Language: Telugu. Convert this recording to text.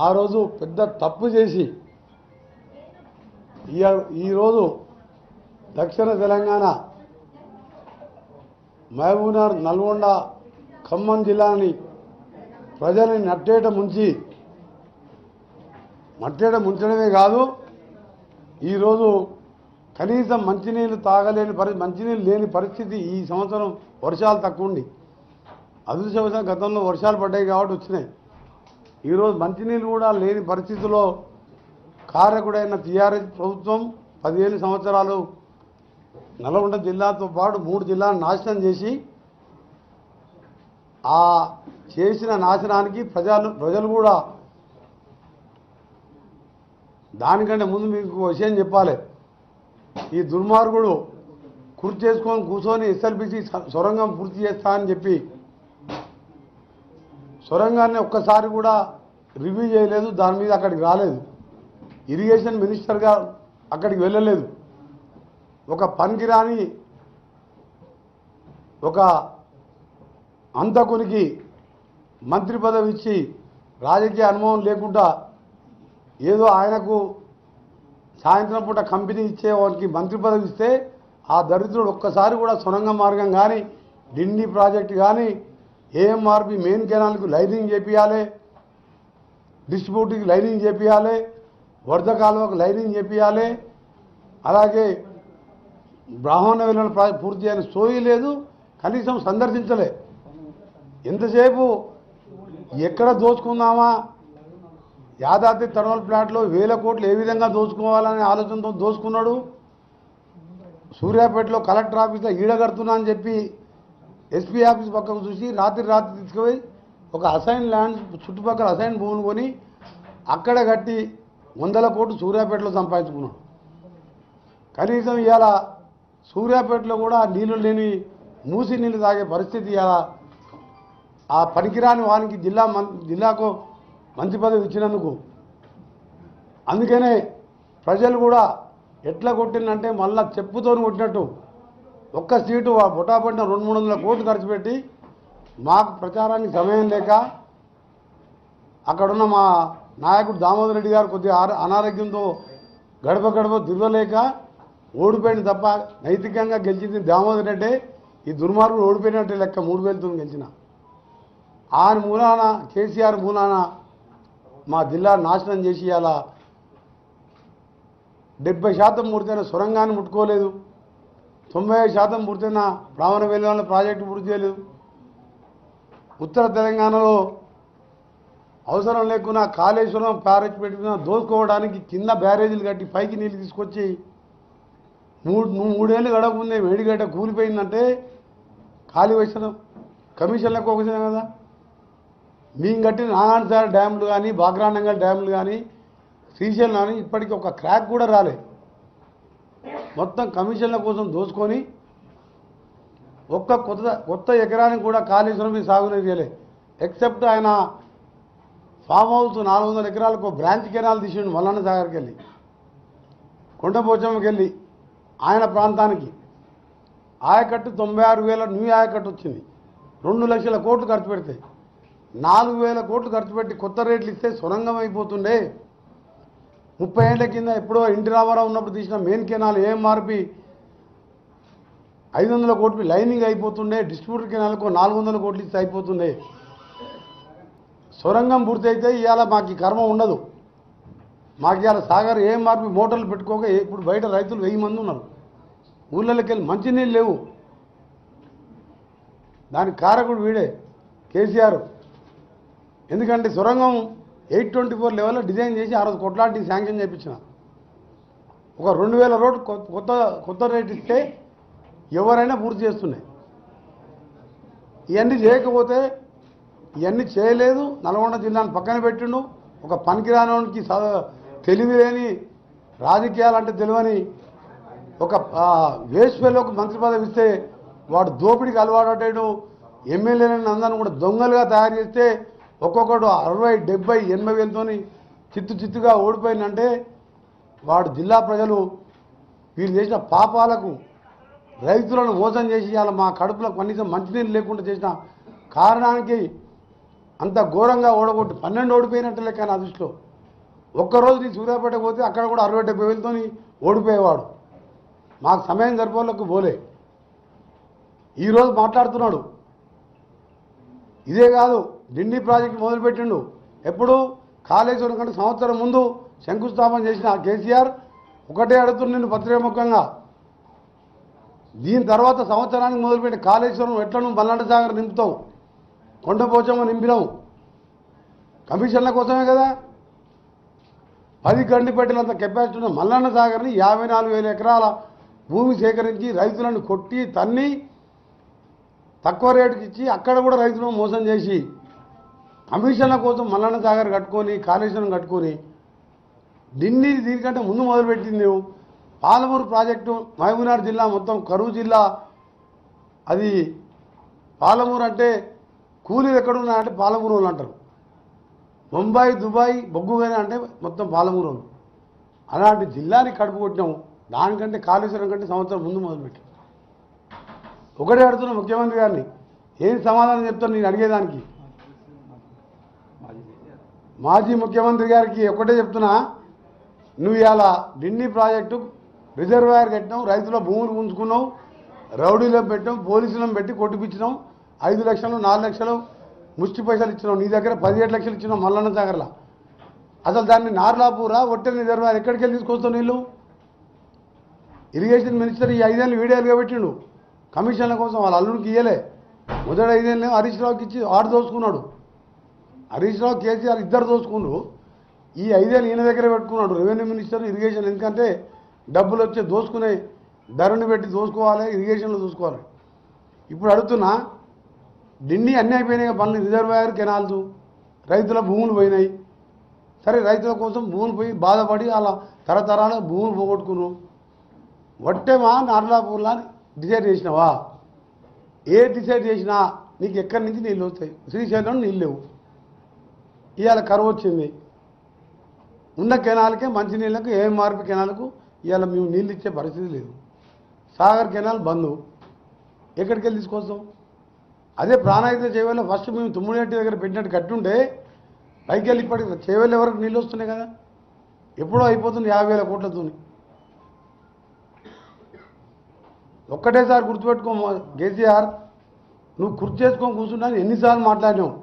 ఆ రోజు పెద్ద తప్పు చేసి ఈరోజు దక్షిణ తెలంగాణ మహబూబ్నగర్, నల్గొండ, ఖమ్మం జిల్లాని ప్రజల్ని నట్టేట ముంచడమే కాదు, ఈరోజు కనీసం మంచినీళ్ళు తాగలేని మంచినీళ్ళు లేని పరిస్థితి. ఈ సంవత్సరం వర్షాలు తక్కువ ఉండి, అదృష్టవశాత్తు గతంలో వర్షాలు పడ్డాయి కాబట్టి వచ్చినాయి. ఈరోజు మంచినీళ్ళు కూడా లేని పరిస్థితిలో కారకుడైన టీఆర్ఎస్ ప్రభుత్వం 15 సంవత్సరాలు నల్గొండ జిల్లాతో పాటు 3 జిల్లాలను నాశనం చేసి, ఆ చేసిన నాశనానికి ప్రజలు కూడా దానికంటే ముందు మీకు విషయం చెప్పాలి. ఈ దుర్మార్గుడు చేసుకొని కూర్చొని ఎస్ఎల్బిసి సొరంగం పూర్తి చేస్తా అని చెప్పి సొరంగాన్ని ఒక్కసారి కూడా రివ్యూ చేయలేదు. దాని మీద అక్కడికి రాలేదు. ఇరిగేషన్ మినిస్టర్గా అక్కడికి వెళ్ళలేదు. ఒక పనికిరాని ఒక అంతకునికి మంత్రి పదవి ఇచ్చి రాజకీయ అనుభవం లేకుండా ఏదో ఆయనకు సాయంత్రం పూట కంపెనీ ఇచ్చే వారికి మంత్రి పదవి ఇస్తే ఆ దరిద్రుడు ఒక్కసారి కూడా సొరంగ మార్గం కానీ, డిండి ప్రాజెక్టు కానీ, ఏఎంఆర్పి మెయిన్ కెనాల్కు లైనింగ్ చేపియాలి, డిస్ట్రిబ్యూటర్కి లైనింగ్ చేపియాలి, వరద కాలువకు లైనింగ్ చేపియాలి, అలాగే బ్రాహ్మణ వెల్లుల ప్రాజెక్ట్ పూర్తి చేయని సోయి లేదు. కనీసం సందర్శించలే. ఎంతసేపు ఎక్కడ దోచుకుందామా, యాదాద్రి థర్మల్ ప్లాంట్లో 1000 కోట్లు ఏ విధంగా దోచుకోవాలనే ఆలోచనతో దోచుకున్నాడు. సూర్యాపేటలో కలెక్టర్ ఆఫీస్లో ఈడగడుతున్నా అని చెప్పి ఎస్పీ ఆఫీస్ పక్కకు చూసి రాత్రి తీసుకుపోయి ఒక అసైన్ ల్యాండ్ చుట్టుపక్కల అసైన్ భూమిని కొని అక్కడ కట్టి 100 కోట్లు సూర్యాపేటలో సంపాదించుకున్నాడు. కనీసం ఇవాళ సూర్యాపేటలో కూడా నీళ్లు లేని మూసి నీళ్ళు తాగే పరిస్థితి ఇవాళ ఆ పనికిరాని వానికి జిల్లాకు మంత్రి పదవి ఇచ్చినందుకు. అందుకనే ప్రజలు కూడా ఎట్లా కొట్టిందంటే మళ్ళా చెప్పుతో కొట్టినట్టు ఒక్క సీటు బొటాపట్టిన 200-300 కోట్లు ఖర్చు పెట్టి మాకు ప్రచారానికి సమయం లేక అక్కడున్న మా నాయకుడు దామోదర్ రెడ్డి గారు కొద్దిగా అనారోగ్యంతో గడప తిరగలేక ఓడిపోయింది తప్ప నైతికంగా గెలిచింది దామోదర్ రెడ్డి. ఈ దుర్మార్గుడు ఓడిపోయినట్టే లెక్క 3000తో గెలిచిన. ఆయన మూలాన కేసీఆర్ మూలాన మా జిల్లా నాశనం చేసి అలా 70% పూర్తయిన సొరంగాన్ని ముట్టుకోలేదు, 90% పూర్తయిన బ్రాహ్మణ వెల్లుల ప్రాజెక్టు పూర్తి చేయలేదు. ఉత్తర తెలంగాణలో అవసరం లేకున్నా కాళేశ్వరం బ్యారేజ్ పెట్టుకున్న దోసుకోవడానికి కింద బ్యారేజీలు కట్టి పైకి నీళ్ళు తీసుకొచ్చి 3 ఏళ్ళు గడవకుందే వేడిగడ్డ కూలిపోయిందంటే ఖాళీ వచ్చిన కమిషన్లకు ఒకసారి కదా. మేము కట్టిన నాగాన్సార్ డ్యాములు కానీ, బాగ్రానంగల్ డ్యాములు కానీ, శ్రీశైలం కానీ ఇప్పటికీ ఒక క్రాక్ కూడా రాలే. మొత్తం కమిషన్ల కోసం దోచుకొని ఒక్క కొత్త ఎకరానికి కూడా కాళేశ్వరం మీద సాగునీరు చేయలే. ఎక్సెప్ట్ ఆయన ఫామ్ హౌస్ 400 ఎకరాలకు బ్రాంచ్ కెనాల్ తీసిండు మల్లన్న సాగర్కి వెళ్ళి, కొండపోచమ్మకి వెళ్ళి ఆయన ప్రాంతానికి. ఆయకట్టు 96,000 న్యూ ఆయకట్టు వచ్చింది. 2 లక్షల కోట్లు ఖర్చు పెడితే 4,000 కోట్లు ఖర్చు పెట్టి కొత్త రేట్లు ఇస్తే సొరంగం అయిపోతుండే. 30 ఏళ్ల కింద ఎప్పుడో ఎన్టీ రామారావు ఉన్నప్పుడు తీసిన మెయిన్ కెనాల్ ఏఎంఆర్పి 500 కోట్లు లైనింగ్ అయిపోతుండే. డిస్ట్రిబ్యూటర్ కెనాల్కు 400 కోట్లు ఇస్తే అయిపోతుండే. సొరంగం పూర్తి అయితే ఇవాళ మాకు ఈ కర్మ ఉండదు. మాకు ఇవాళ సాగర్ ఏఎంఆర్పి మోటార్లు పెట్టుకోక ఇప్పుడు బయట రైతులు 1000 మంది ఉన్నారు. ఊళ్ళకి వెళ్ళి మంచినీళ్ళు లేవు. దానికి కారకుడు వీడే కేసీఆర్. ఎందుకంటే సొరంగం 824 లెవెల్లో డిజైన్ చేసి ఆ రోజు కొట్లాంటి శాంక్షన్ చేయించిన. ఒక 2000 రోడ్లు కొత్త రేట్ ఇస్తే ఎవరైనా పూర్తి చేస్తున్నాయి. ఇవన్నీ చేయకపోతే ఇవన్నీ చేయలేదు. నల్గొండ జిల్లాను పక్కన పెట్టిండు. ఒక పనికిరానికి తెలివి లేని, రాజకీయాలంటే తెలియని ఒక వేస్ట్ ఫెలోకి మంత్రి పదవి ఇస్తే వాడు దోపిడికి అలవాటు ఎమ్మెల్యేలను అందరిని కూడా దొంగలుగా తయారు చేస్తే ఒక్కొక్కడు 60, 70, 80 వేలతో చిత్తుగా ఓడిపోయిందంటే వాడు జిల్లా ప్రజలు వీళ్ళు చేసిన పాపాలకు రైతులను మోసం చేసి ఇవాళ మా కడుపులో కనీసం మంచినీళ్ళు లేకుండా చేసిన కారణానికి అంత ఘోరంగా ఓడగొట్టి 12 ఓడిపోయినట్టు లెక్క నా దృష్టిలో. ఒక్కరోజు నీ సూర్యాపేట పోతే అక్కడ కూడా 60-70 వేలతో ఓడిపోయేవాడు. మాకు సమయం సరిపోలకు పోలే. ఈరోజు మాట్లాడుతున్నాడు. ఇదే కాదు, ఢిల్లీ ప్రాజెక్టు మొదలుపెట్టిండు. ఎప్పుడు? కాళేశ్వరం కంటే సంవత్సరం ముందు శంకుస్థాపన చేసిన కేసీఆర్ ఒకటే అడుగుతుంది నిన్ను పత్రికాముఖంగా, దీని తర్వాత సంవత్సరానికి మొదలుపెట్టి కాళేశ్వరం ఎట్లా నువ్వు మల్లాండ సాగర్ నింపుతావు, కొండపోచమ్మ నింపినావు, కమిషన్ల కోసమే కదా. 10 గండిపెట్టినంత కెపాసిటీ ఉన్న మల్లన్న సాగర్ని 54,000 ఎకరాల భూమి సేకరించి రైతులను కొట్టి తన్ని తక్కువ రేటుకి ఇచ్చి అక్కడ కూడా రైతులను మోసం చేసి కమిషన్ల కోసం మల్లన్న సాగర్ కట్టుకొని కాళేశ్వరం కట్టుకొని ఢిల్లీ దీనికంటే ముందు మొదలుపెట్టింది నువ్వు. పాలమూరు ప్రాజెక్టు మహబూబ్నగర్ జిల్లా మొత్తం కరువు జిల్లా. అది పాలమూరు అంటే కూలీలు ఎక్కడున్నాయంటే పాలమూరు వాళ్ళు అంటారు. ముంబై దుబాయ్ బొగ్గుగానే అంటే మొత్తం పాలమూరు వాళ్ళు. అలాంటి జిల్లాని కడుపు కొట్టినాము. దానికంటే కాళేశ్వరం కంటే సంవత్సరం ముందు మొదలుపెట్టాం. ఒకటే అడుగుతున్నా ముఖ్యమంత్రి గారిని, ఏం సమాధానం చెప్తాను నేను అడిగేదానికి. మాజీ ముఖ్యమంత్రి గారికి ఒకటే చెప్తున్నా, నువ్వు ఇవాళ ఢిల్లీ ప్రాజెక్టు రిజర్వాయర్ కట్టినావు, రైతుల భూములు ఉంచుకున్నావు, రౌడీలను పెట్టాం, పోలీసులను పెట్టి కొట్టిపించినాం, 5 లక్షలు 4 లక్షలు ముష్టి పైసలు ఇచ్చినావు. నీ దగ్గర 17 లక్షలు ఇచ్చినావు మల్లన్న సాగర్లో. అసలు దాన్ని నార్లాపూరా ఒట్టెల రిజర్వాయర్ ఎక్కడికి వెళ్ళి తీసుకొస్తావు నీళ్ళు? ఇరిగేషన్ మినిస్టర్ ఈ 5 ఏళ్ళు వీడియోలుగా పెట్టిండు కమిషన్ల కోసం. వాళ్ళ అల్లుడికి ఇయ్యలే. మొదటి 5 ఏళ్ళు హరీష్ రావుకి ఇచ్చి ఆడు దోసుకున్నాడు. హరీష్ రావు కేసీఆర్ ఇద్దరు దోసుకుండు. ఈ 5 ఏళ్ళు ఈయన దగ్గర పెట్టుకున్నాడు రెవెన్యూ మినిస్టర్, ఇరిగేషన్. ఎందుకంటే డబ్బులు వచ్చే దోసుకునే ధరని పెట్టి దోసుకోవాలి, ఇరిగేషన్లో చూసుకోవాలి. ఇప్పుడు అడుగుతున్నా, ఢిల్లీ అన్నీ అయిపోయినాయి పనులు, రిజర్వాయర్ కెనాల్స్, రైతుల భూములు పోయినాయి. సరే రైతుల కోసం భూములు పోయి బాధపడి అలా తరతరాల భూములు పోగొట్టుకున్నావు. వట్టేమా నార్లాపూర్లా డిసైడ్ చేసినావా? ఏ డిసైడ్ చేసినా నీకు ఎక్కడి నుంచి నీళ్ళు వస్తాయి? శ్రీశైలం నీళ్ళు లేవు. ఇవాళ కరువు వచ్చింది. ఉన్న కెనాల్కే మంచినీళ్ళకు ఏఎంఆర్పి కెనాల్కు ఇవాళ మేము నీళ్ళు ఇచ్చే పరిస్థితి లేదు. సాగర్ కెనాల్ బంద్. ఎక్కడికి వెళ్ళి తీసుకొస్తాం? అదే ప్రాణాయిత చేవేళ్ళ ఫస్ట్ మేము తుమ్మిడిగట్టి దగ్గర పెట్టినట్టు కట్టుంటే పైకి వెళ్ళి ఇప్పటికి చేవేళ్ళు ఎవరికి నీళ్ళు వస్తున్నాయి కదా. ఎప్పుడో అయిపోతుంది 50,000 కోట్లతో. ఒక్కటేసారి గుర్తుపెట్టుకో కేసీఆర్, నువ్వు కుర్చీ చేసుకొని కూర్చున్నా ఎన్నిసార్లు మాట్లాడినావు.